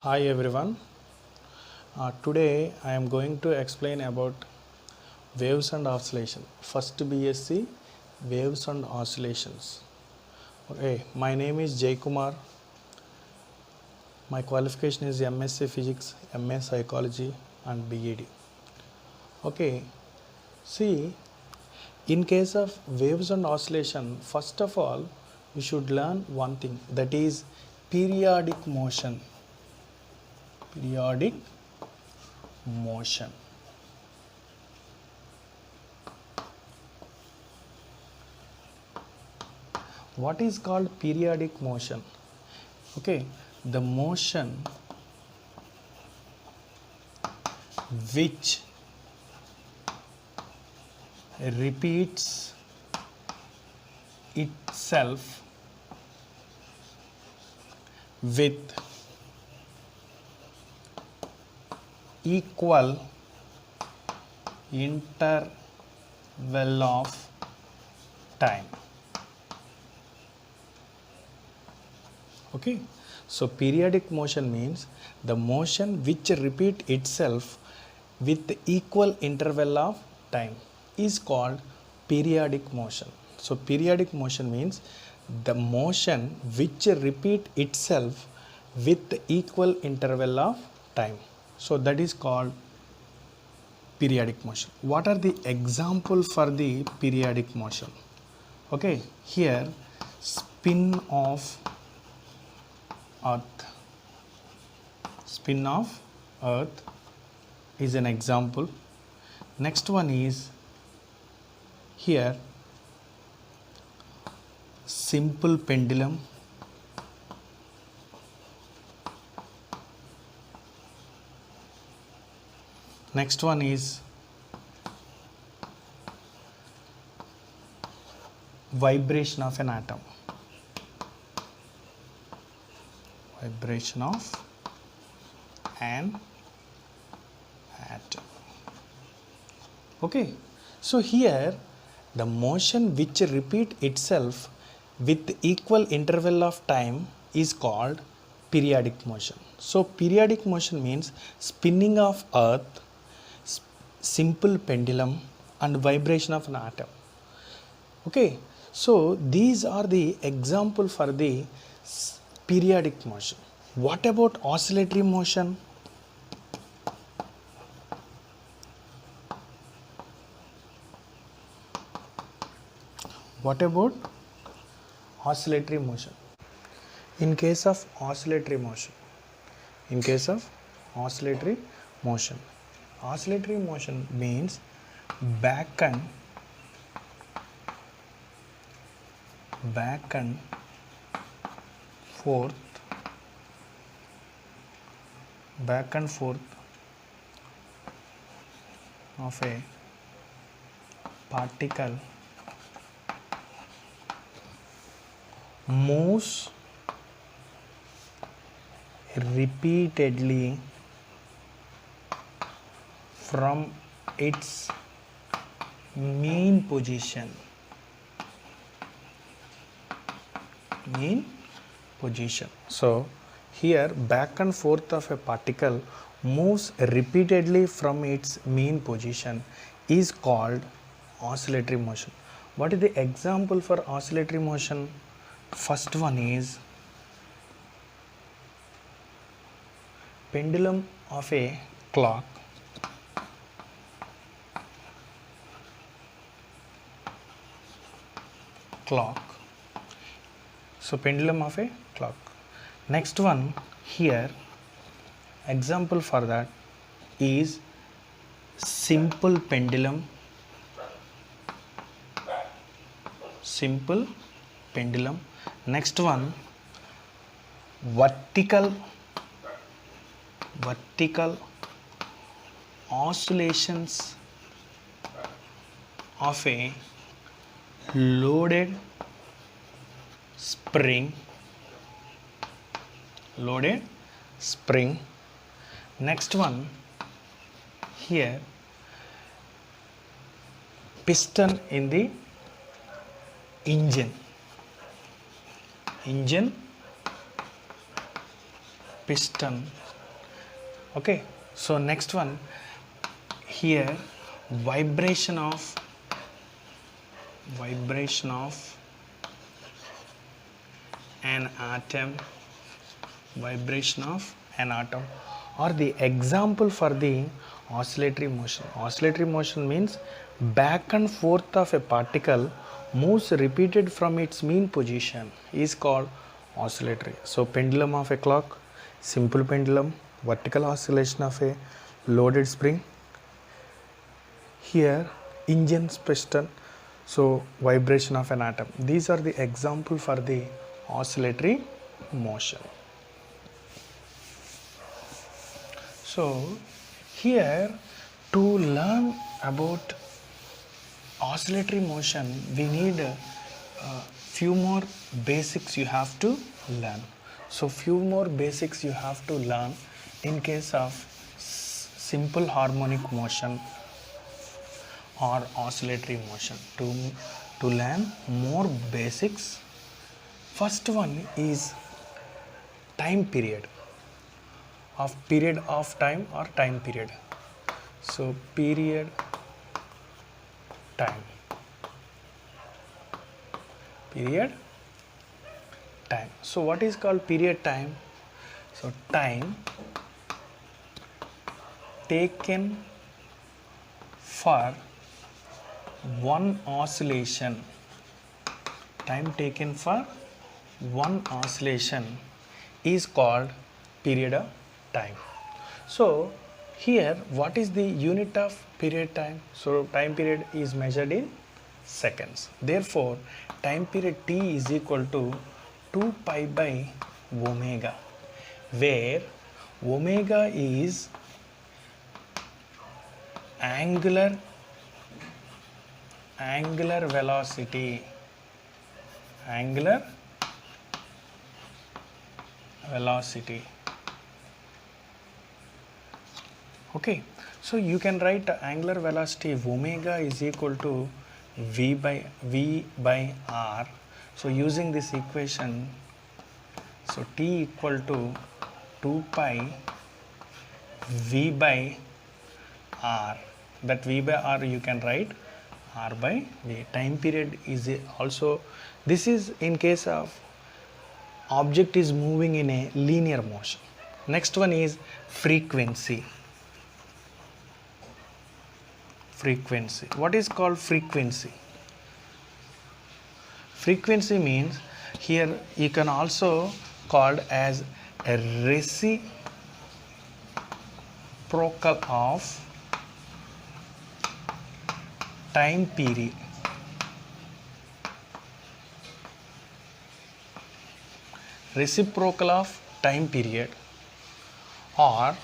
Hi everyone. Today I am going to explain about waves and oscillation. First BSc waves and oscillations. Okay, my name is Jay Kumar. My qualification is MSc Physics, MA Psychology and BEd. Okay, see, in case of waves and oscillation, first of all, you should learn one thing, that is periodic motion. Periodic motion. What is called periodic motion? Okay, the motion which repeats itself with equal interval of time. Okay, so periodic motion means the motion which repeat itself with equal interval of time is called periodic motion. So periodic motion means the motion which repeat itself with equal interval of time. So that is called periodic motion. What are the example for the periodic motion? Okay, here spin of earth. Spin of earth is an example. Next one is here simple pendulum. Next one is vibration of an atom. Vibration of an atom. Okay, so here the motion which repeat itself with equal interval of time is called periodic motion. So periodic motion means spinning of earth, simple pendulum and vibration of an atom. Okay, so these are the example for the periodic motion. What about oscillatory motion? What about oscillatory motion? In case of oscillatory motion, oscillatory motion means back and forth, of a particle moves repeatedly from its mean position. So here back and forth of a particle moves repeatedly from its mean position is called oscillatory motion. What is the example for oscillatory motion? First one is pendulum of a clock. So pendulum of a clock. Next one here, example for that is simple pendulum. Next one vertical oscillations of a loaded spring. Next one here piston in the engine, piston Okay, so next one here, vibration of an atom, vibration of an atom, or the example for the oscillatory motion. Oscillatory motion means back and forth of a particle moves repeated from its mean position is called oscillatory. So pendulum of a clock, simple pendulum, vertical oscillation of a loaded spring, here engine's piston, so vibration of an atom. These are the example for the oscillatory motion. So here, to learn about oscillatory motion, we need few more basics you have to learn. So few more basics you have to learn in case of simple harmonic motion or oscillatory motion. To learn more basics, first one is time period of time or time period. So period time, period time. So what is called period time? So time taken for one oscillation, time taken for one oscillation is called period of time. So here, what is the unit of period time? So time period is measured in seconds. Therefore, time period T is equal to 2 pi by omega, where omega is angular velocity, Okay, so you can write angular velocity omega is equal to v by r. So using this equation, so T equal to 2 pi v by r. That v by r you can write r by v. Time period is also, this is in case of object is moving in a linear motion. Next one is frequency. Frequency. What is called frequency? Frequency means, here you can also called as a reciprocal of time period. Reciprocal of time period, or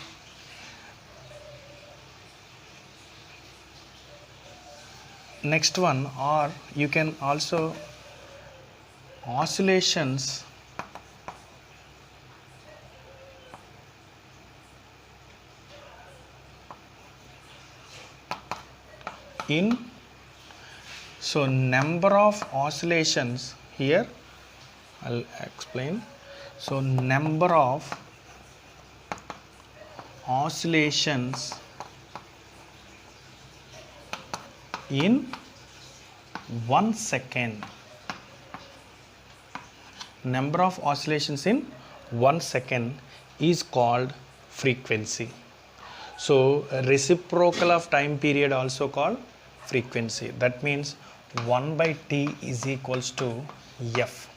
next one, or you can also oscillations in, so number of oscillations, here I'll explain. So number of oscillations in 1 second. Number of oscillations in 1 second is called frequency. So reciprocal of time period also called frequency. That means 1 by T is equals to F.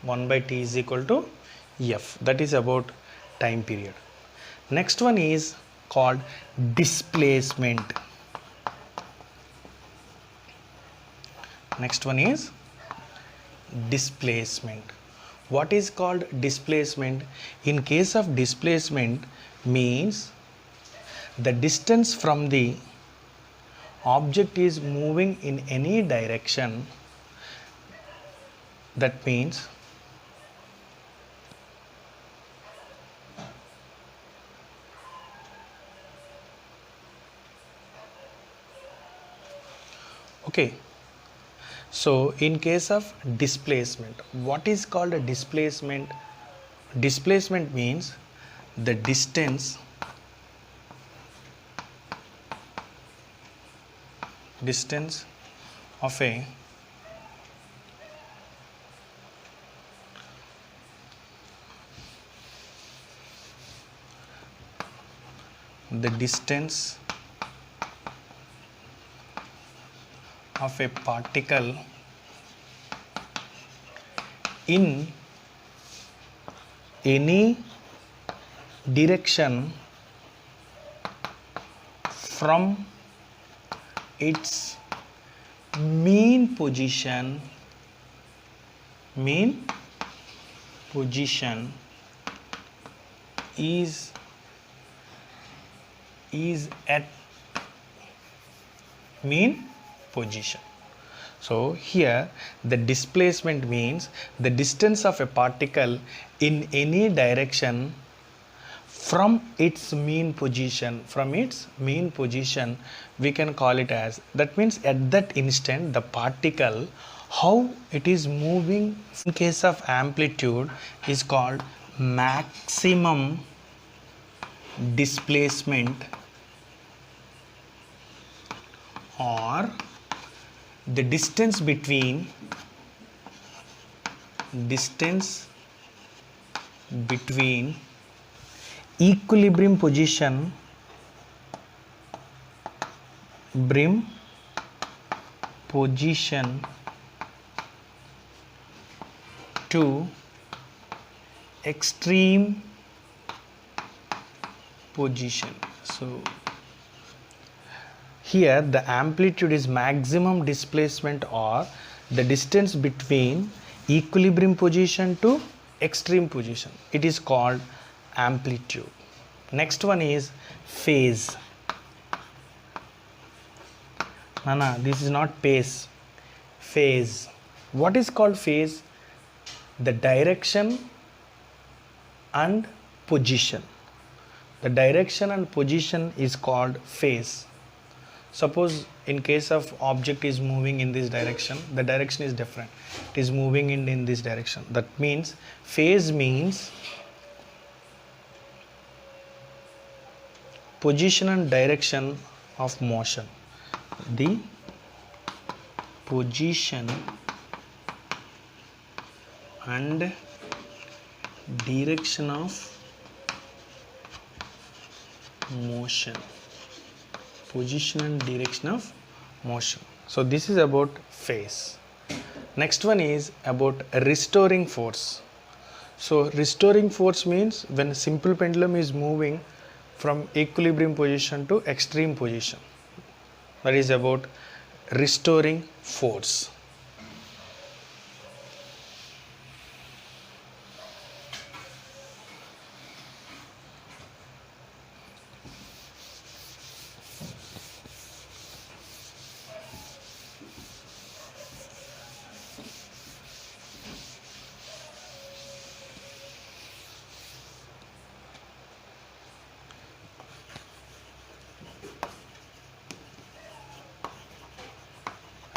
1 by T is equal to F. That is about time period. Next one is called displacement. Next one is displacement. What is called displacement? In case of displacement means the distance from the object is moving in any direction. That means okay. So in case of displacement, what is called a displacement? Displacement means the distance of a particle in any direction from its mean position is at mean position. So here the displacement means the distance of a particle in any direction from its mean position. We can call it as, that means at that instant the particle, how it is moving in case of amplitude is called maximum displacement, or the distance between equilibrium position to extreme position. So here the amplitude is maximum displacement, or the distance between equilibrium position to extreme position. It is called amplitude. Next one is phase. This is not pace. Phase. What is called phase? The direction and position. The direction and position is called phase. Suppose in case of object is moving in this direction, the direction is different. It is moving in this direction. That means phase means position and direction of motion. The position and direction of motion. So this is about phase. Next one is about restoring force. So restoring force means when a simple pendulum is moving from equilibrium position to extreme position. That is about restoring force.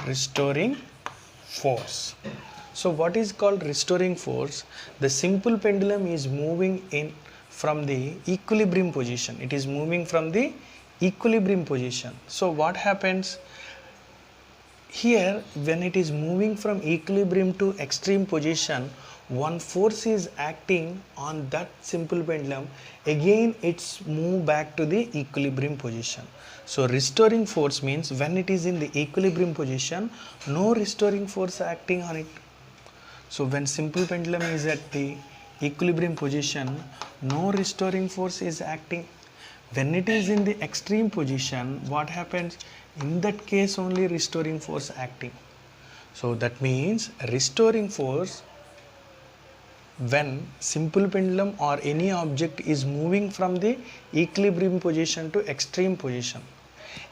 Restoring force. So what is called restoring force? The simple pendulum is moving in from the equilibrium position. It is moving from the equilibrium position. So what happens here, when it is moving from equilibrium to extreme position, one force is acting on that simple pendulum. Again it's move back to the equilibrium position. So restoring force means when it is in the equilibrium position, no restoring force acting on it. So when simple pendulum is at the equilibrium position, no restoring force is acting. When it is in the extreme position, what happens? In that case only restoring force acting. So that means restoring force, when simple pendulum or any object is moving from the equilibrium position to extreme position,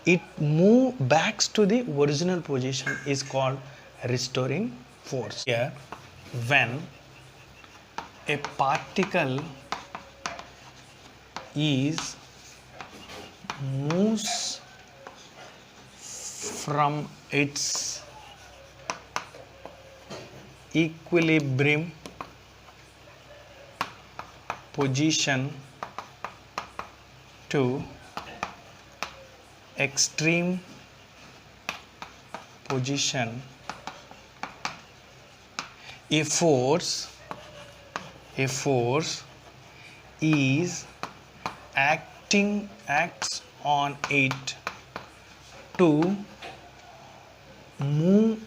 it move back to the original position, is called restoring force. Here, when a particle is moves from its equilibrium position to extreme position, a force is acts on it to move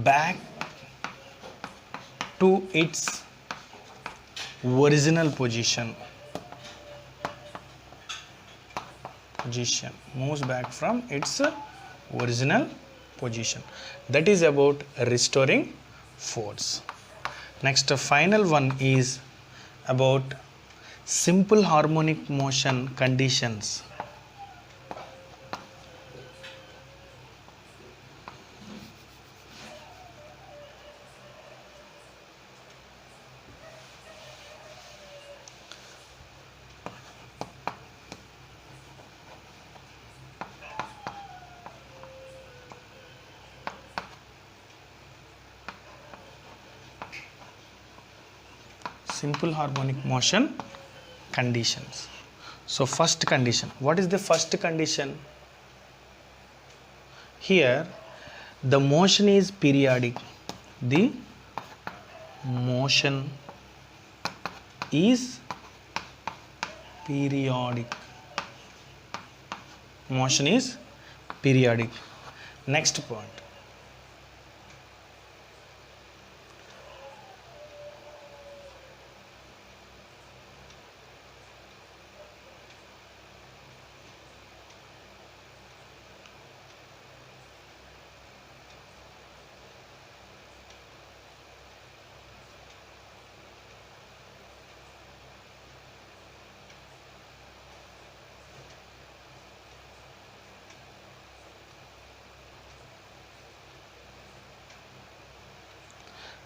back to its original position, moves back from its original position. That is about restoring force. Next, the final one is about simple harmonic motion conditions. Simple harmonic motion conditions. So first condition, what is the first condition? Here the motion is periodic. The motion is periodic. Motion is periodic. Next point.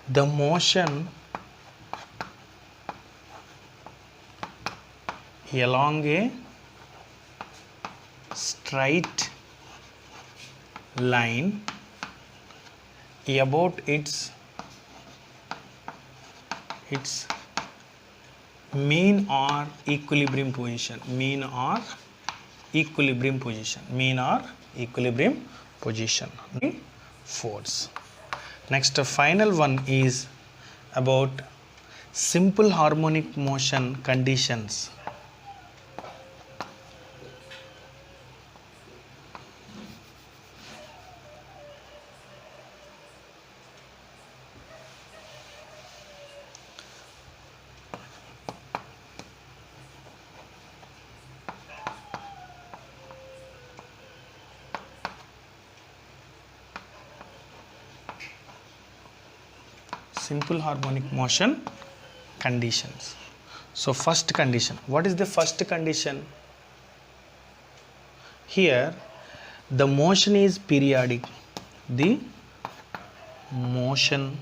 The motion along a straight line about its mean or equilibrium position, mean or equilibrium position, force. Next, the final one is about simple harmonic motion conditions. Simple harmonic motion conditions. So first condition, what is the first condition? Here the motion is periodic. The motion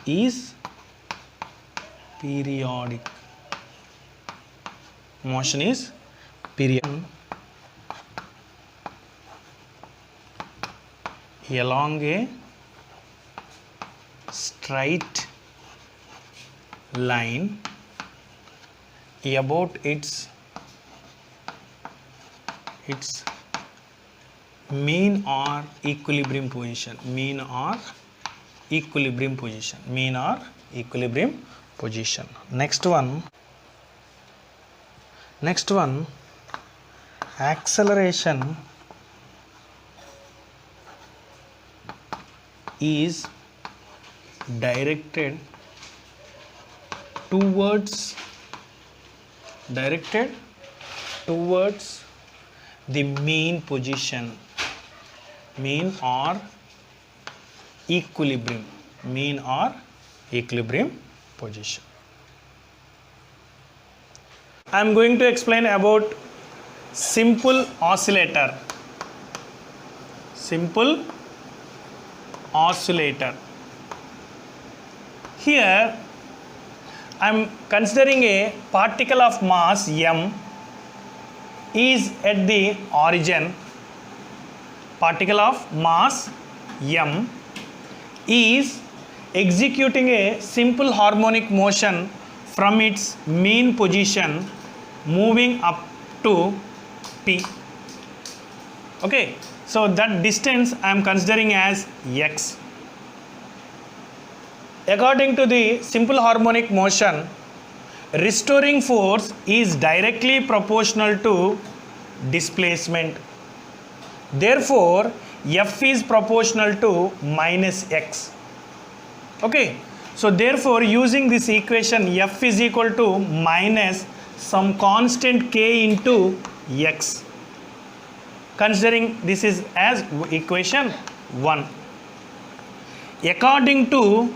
is periodic. Motion is periodic along a straight line about its mean or equilibrium position, mean or equilibrium position. Next one, acceleration is directed towards the mean position, mean or equilibrium position. I am going to explain about simple oscillator. Here I am considering a particle of mass m is at the origin. Particle of mass m is executing a simple harmonic motion from its mean position moving up to P. Okay, so that distance I am considering as x. According to the simple harmonic motion, restoring force is directly proportional to displacement. Therefore, F is proportional to minus x. Okay, so therefore using this equation, F is equal to minus some constant k into x. Considering this is as equation 1. According to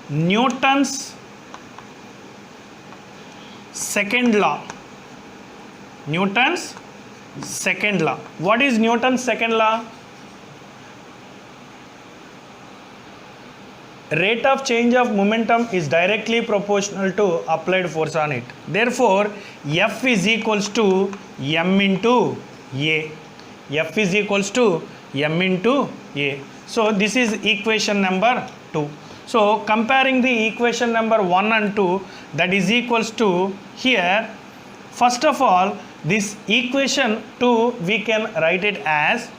Newton's second law. Newton's second law. What is Newton's second law? Rate of change of momentum is directly proportional to applied force on it. Therefore, F is equals to m into A. F is equals to m into A. So this is equation number 2. So comparing the equation number 1 and 2, that is equals to here, first of all, this equation 2 we can write it as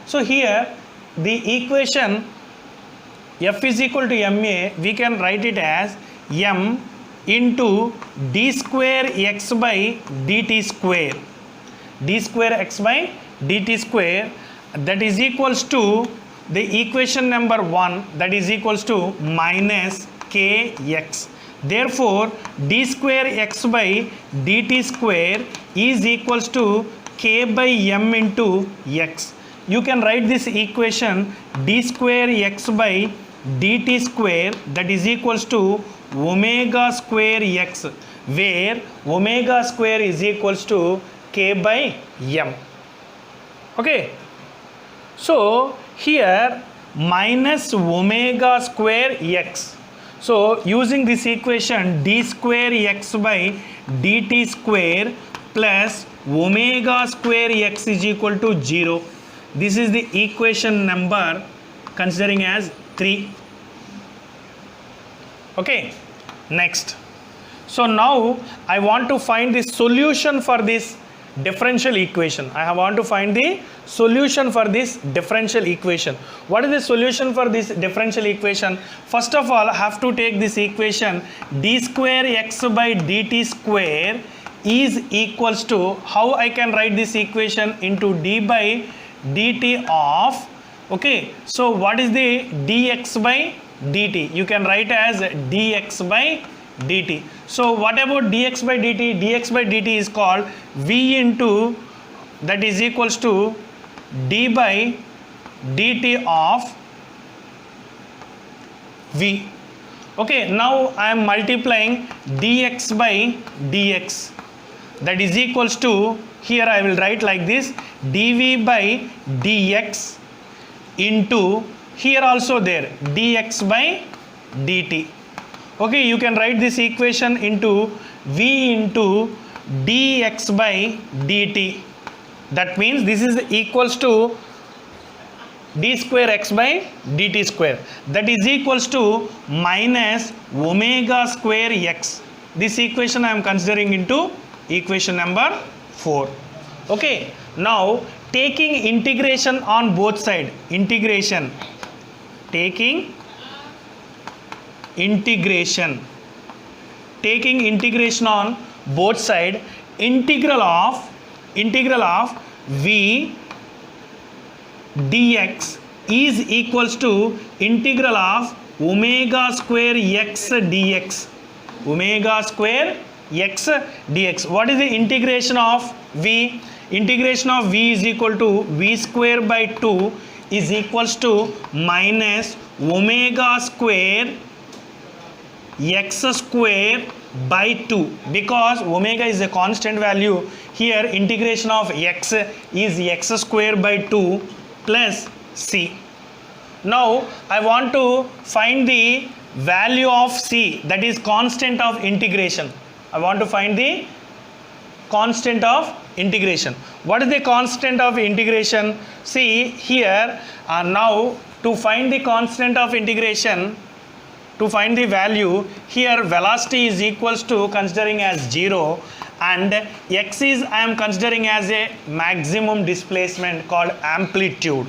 so here the equation F is equal to ma, we can write it as m into d square x by dt square. D square x by dt square, that is equals to the equation number 1, that is equals to minus kx. Therefore, d square x by dt square is equals to k by m into x. You can write this equation d square x by dt square, that is equals to omega square x, where omega square is equals to k by m. Okay, so here minus omega square x. So using this equation, d square x by dt square plus omega square x is equal to 0. This is the equation number considering as 3. Okay, next. So now I want to find the solution for this differential equation. I want to find the solution for this differential equation. What is the solution for this differential equation? First of all, I have to take this equation d square x by dt square is equals to, how I can write this equation, into d by dt of, okay, so what is the dx by dt? You can write as dx by dt. So what about dx by dt? Dx by dt is called v into, that is equals to d by dt of v. Okay, now I am multiplying dx by dx, that is equals to, here I will write like this, dv by dx into, here also there, dx by dt. Okay, you can write this equation into v into dx by dt. That means this is equals to d square x by dt square, that is equals to minus omega square x. This equation I am considering into equation number 4. Okay, now taking integration on both sides, taking integration on both sides, integral of v dx is equals to integral of omega square x dx. Omega square x dx. What is the integration of v? Integration of v is equal to v square by 2 is equals to minus omega square x square by 2, because omega is a constant value. Here integration of x is x square by 2 plus c. Now I want to find the value of c, that is constant of integration. I want to find the constant of integration. What is the constant of integration? See here, now to find the constant of integration, to find the value, here velocity is equals to considering as 0, and x is I am considering as a maximum displacement called amplitude.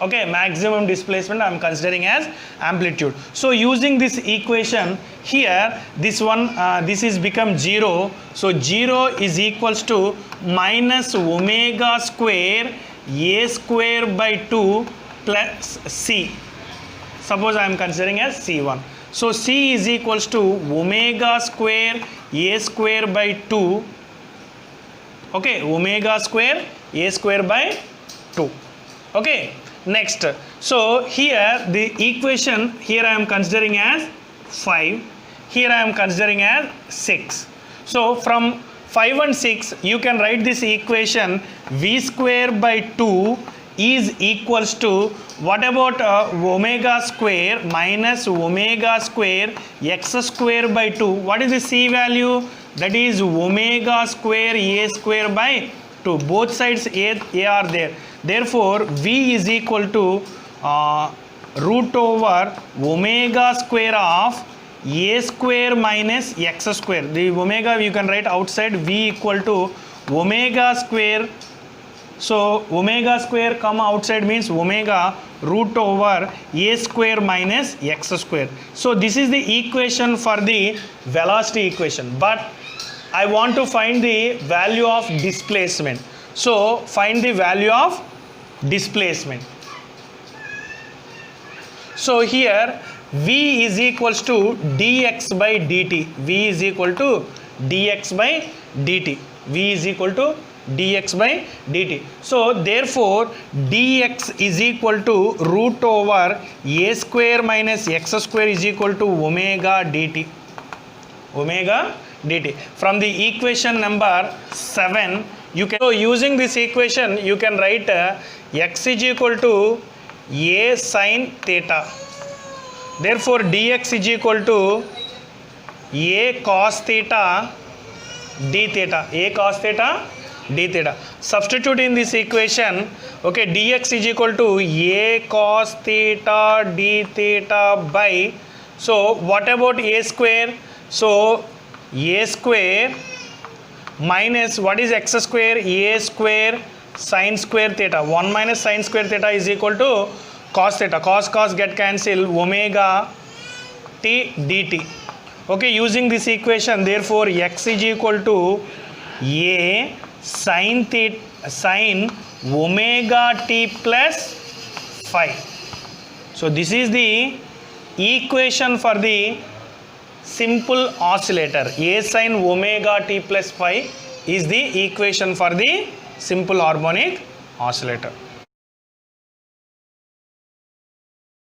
Okay, maximum displacement I am considering as amplitude. So using this equation here, this one this is become 0. So 0 is equals to minus omega square a square by 2 plus c. Suppose I am considering as c1. So c is equals to omega square a square by 2. Okay, omega square a square by 2. Okay. Next, so here the equation, here I am considering as 5, here I am considering as 6. So from 5 and 6 you can write this equation, v square by 2 is equals to, what about omega square minus omega square x square by 2. What is the c value? That is omega square a square by 2. Both sides a are there. Therefore, v is equal to root over omega square of a square minus x square. The omega you can write outside, v equal to omega square. So omega square come outside means omega root over a square minus x square. So this is the equation for the velocity equation. But I want to find the value of displacement. So find the value of displacement. So here v is equals to dx by dt. V is equal to dx by dt. V is equal to dx by dt. So therefore dx is equal to root over a square minus x square is equal to omega dt. Omega dt. From the equation number 7, you can, so using this equation you can write x is equal to a sin theta. Therefore dx is equal to a cos theta d theta. A cos theta d theta. Substitute in this equation. Okay, dx is equal to a cos theta d theta by, so what about a square? So a square minus, what is x square? A square sin square theta. 1 minus sin square theta is equal to cos theta. Cos get cancel, omega t dt. Okay, using this equation, therefore x is equal to a sin theta sin omega t plus phi. So this is the equation for the simple oscillator. A sin omega t plus phi is the equation for the simple harmonic oscillator.